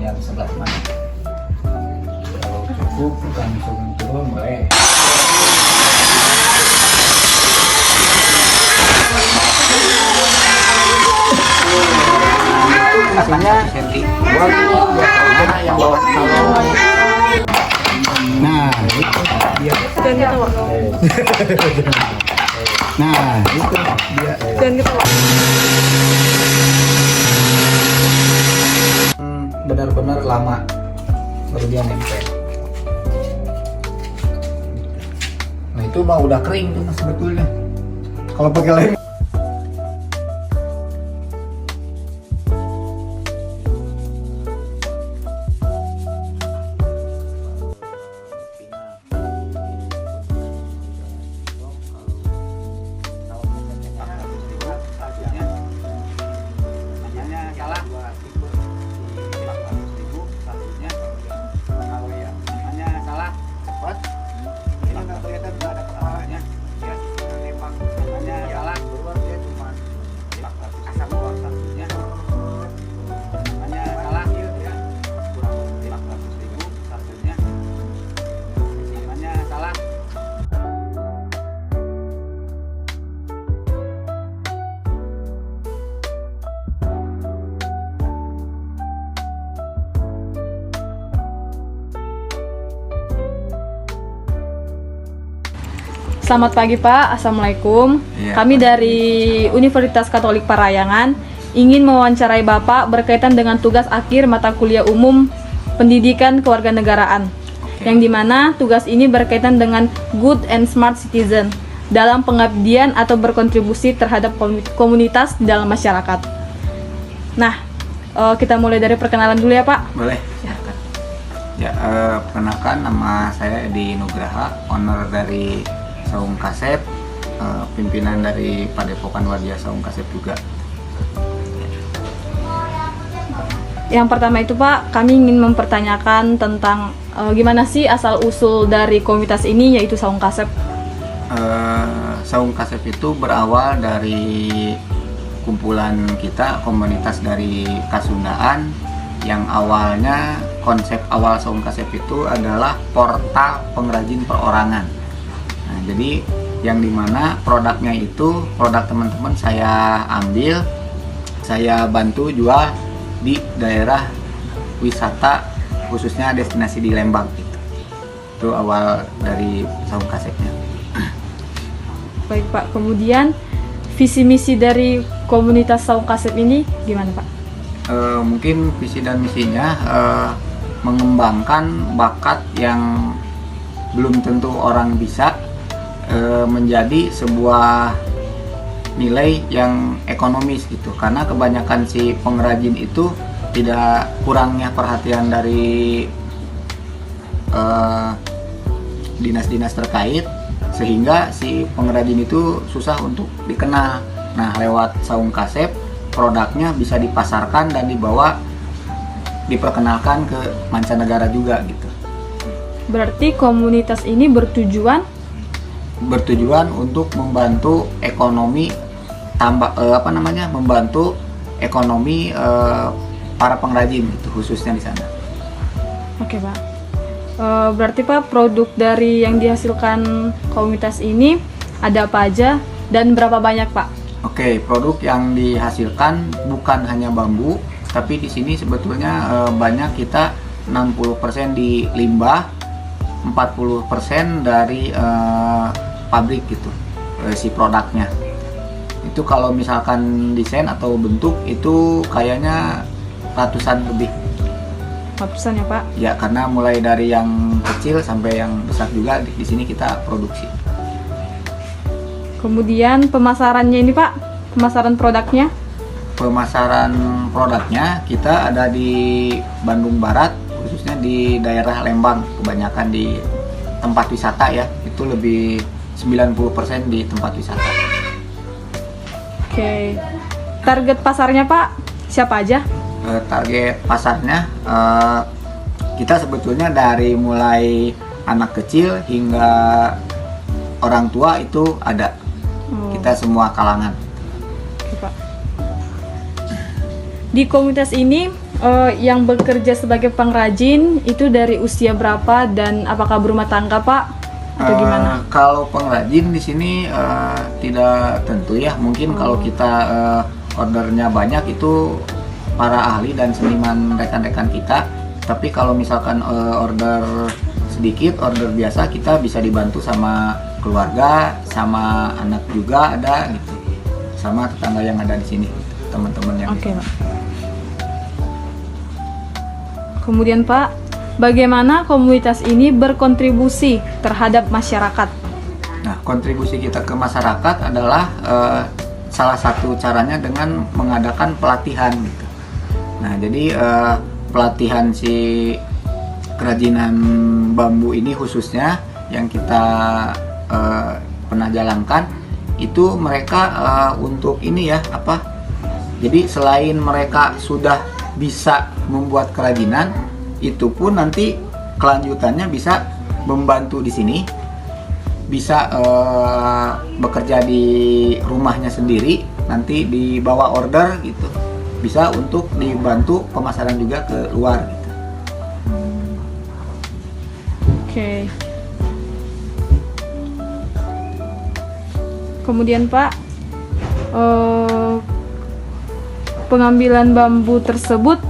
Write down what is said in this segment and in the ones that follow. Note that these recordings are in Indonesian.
yang sebelah mana. Kalau cukup langsung turun boleh. Masanya buat yang bawah salon. Nah, itu dia. Dan ketawa. Nah, itu dia. Dan ketawa. Benar-benar lama baru dia nempel. Nah, itu mah udah kering tuh mas sebetulnya. Kalau pakai lem. Selamat pagi Pak, Assalamualaikum. Iya, Kami dari Universitas Katolik Parahyangan ingin mewawancarai Bapak berkaitan dengan tugas akhir mata kuliah umum Pendidikan Kewarganegaraan, yang dimana tugas ini berkaitan dengan good and smart citizen dalam pengabdian atau berkontribusi terhadap komunitas di dalam masyarakat. Nah, kita mulai dari perkenalan dulu ya Pak. Boleh. Ya, perkenalkan nama saya Edi Nugraha, owner dari Saung Kasep, pimpinan dari Padepokan Wadia Saung Kasep juga. Yang pertama itu Pak, kami ingin mempertanyakan tentang gimana sih asal usul dari komunitas ini, yaitu Saung Kasep. Saung Kasep itu berawal dari kumpulan kita, komunitas dari Kasundaan, yang awalnya konsep awal Saung Kasep itu adalah portal pengrajin perorangan. Nah, jadi yang dimana produknya itu produk teman-teman saya ambil, saya bantu jual di daerah wisata, khususnya destinasi di Lembang gitu. Itu awal dari Saung Kasepnya. Baik Pak, kemudian visi misi dari komunitas Saung Kasep ini gimana Pak? Mungkin visi dan misinya mengembangkan bakat yang belum tentu orang bisa menjadi sebuah nilai yang ekonomis gitu, karena kebanyakan si pengrajin itu tidak kurangnya perhatian dari dinas-dinas terkait, sehingga si pengrajin itu susah untuk dikenal. Nah, lewat Saung Kasep produknya bisa dipasarkan dan diperkenalkan ke mancanegara juga gitu. Berarti komunitas ini bertujuan untuk membantu ekonomi membantu ekonomi para pengrajin itu, khususnya di sana. Oke Pak. Berarti Pak, produk dari yang dihasilkan komunitas ini ada apa aja dan berapa banyak Pak? Oke, produk yang dihasilkan bukan hanya bambu, tapi di sini sebetulnya banyak, kita 60% di limbah, 40% dari pabrik gitu, si produknya. Itu kalau misalkan desain atau bentuk itu kayaknya ratusan lebih. Ratusan ya Pak? Ya, karena mulai dari yang kecil sampai yang besar juga di sini kita produksi. Kemudian pemasarannya ini Pak, pemasaran produknya? Pemasaran produknya kita ada di Bandung Barat, khususnya di daerah Lembang, kebanyakan di tempat wisata ya, itu lebih 90% di tempat wisata. Oke. Target pasarnya Pak, siapa aja? Target pasarnya kita sebetulnya dari mulai anak kecil hingga orang tua itu ada. Kita semua kalangan. Oke, Pak. Di komunitas ini yang bekerja sebagai pengrajin itu dari usia berapa dan apakah berumah tangga Pak atau gimana? Kalau pengrajin di sini tidak tentu ya. Mungkin kalau kita ordernya banyak itu para ahli dan seniman rekan-rekan kita. Tapi kalau misalkan order sedikit, order biasa, kita bisa dibantu sama keluarga, sama anak juga ada gitu, sama tetangga yang ada di sini, teman-teman yang. Oke Pak. Kemudian Pak, bagaimana komunitas ini berkontribusi terhadap masyarakat? Nah, kontribusi kita ke masyarakat adalah salah satu caranya dengan mengadakan pelatihan gitu. Nah, jadi pelatihan si kerajinan bambu ini khususnya yang kita pernah jalankan itu mereka untuk ini ya apa? Jadi selain mereka sudah bisa membuat kerajinan, itu pun nanti kelanjutannya bisa membantu di sini, bisa bekerja di rumahnya sendiri, nanti dibawa order gitu, bisa untuk dibantu pemasaran juga ke luar gitu. Oke. Kemudian Pak, pengambilan bambu tersebut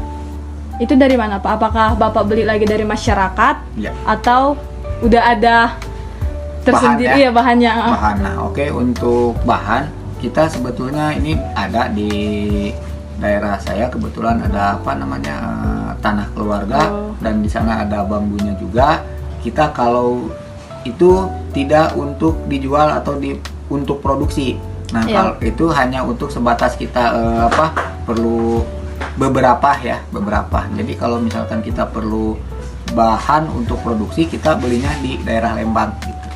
itu dari mana Pak? Apakah Bapak beli lagi dari masyarakat Ya. atau udah ada tersendiri ya bahannya? Bahan. Nah, oke, untuk bahan kita sebetulnya ini ada di daerah saya, kebetulan ada apa namanya tanah keluarga dan di sana ada bambunya juga. Kita kalau itu tidak untuk dijual atau untuk produksi. Nah, kalau itu hanya untuk sebatas kita perlu beberapa. Jadi kalau misalkan kita perlu bahan untuk produksi, kita belinya di daerah Lembang gitu.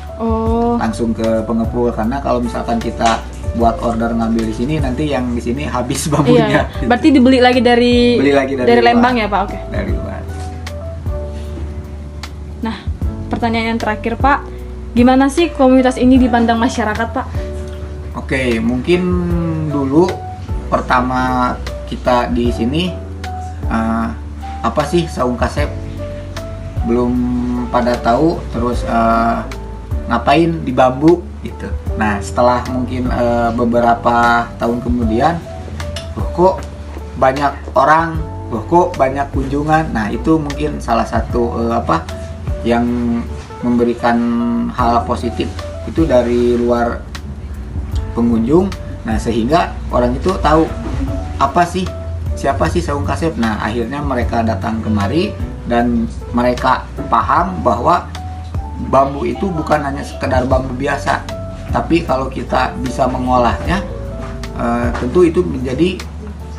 Langsung ke pengepul, karena kalau misalkan kita buat order ngambil di sini, nanti yang di sini habis bambunya. Iya. Berarti dibeli lagi dari dari Lembang luar. ya Pak? Oke. Dari luar. Nah, pertanyaan yang terakhir Pak, gimana sih komunitas ini dipandang masyarakat Pak? Oke, mungkin dulu pertama kita di sini apa sih saung kasep, belum pada tahu, terus ngapain di bambu gitu. Nah, setelah mungkin beberapa tahun kemudian, kok banyak orang, kok banyak kunjungan. Nah, itu mungkin salah satu yang memberikan hal positif itu dari luar pengunjung. Nah, sehingga orang itu tahu siapa sih saung kasep. Nah, akhirnya mereka datang kemari dan mereka paham bahwa bambu itu bukan hanya sekedar bambu biasa, tapi kalau kita bisa mengolahnya, tentu itu menjadi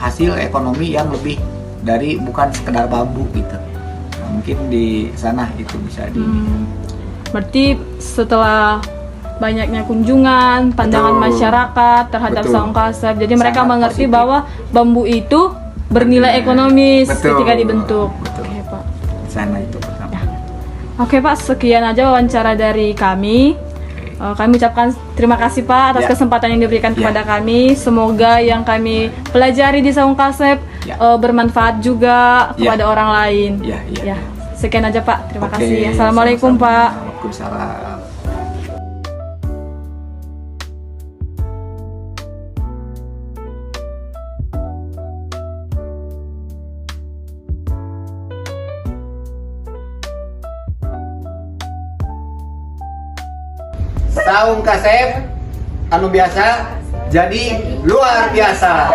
hasil ekonomi yang lebih dari bukan sekedar bambu gitu. Nah, mungkin di sana itu bisa di. Berarti setelah banyaknya kunjungan, pandangan Betul. masyarakat terhadap Betul. saung kasep, jadi mereka Sangat mengerti positif. bahwa bambu itu bernilai ekonomis Betul. ketika dibentuk. Betul. Oke Pak. Di sana itu pertama. Oke Pak, sekian aja wawancara dari kami. Kami ucapkan terima kasih Pak atas Ya. kesempatan yang diberikan Ya. kepada kami. Semoga yang kami pelajari di saung kasep Ya. bermanfaat juga Ya. kepada orang lain. Ya, ya. Ya. Sekian aja Pak, terima Oke, kasih. Assalamualaikum sama-sama. Pak. Waalaikumsalam. Saung kasep anu biasa jadi luar biasa.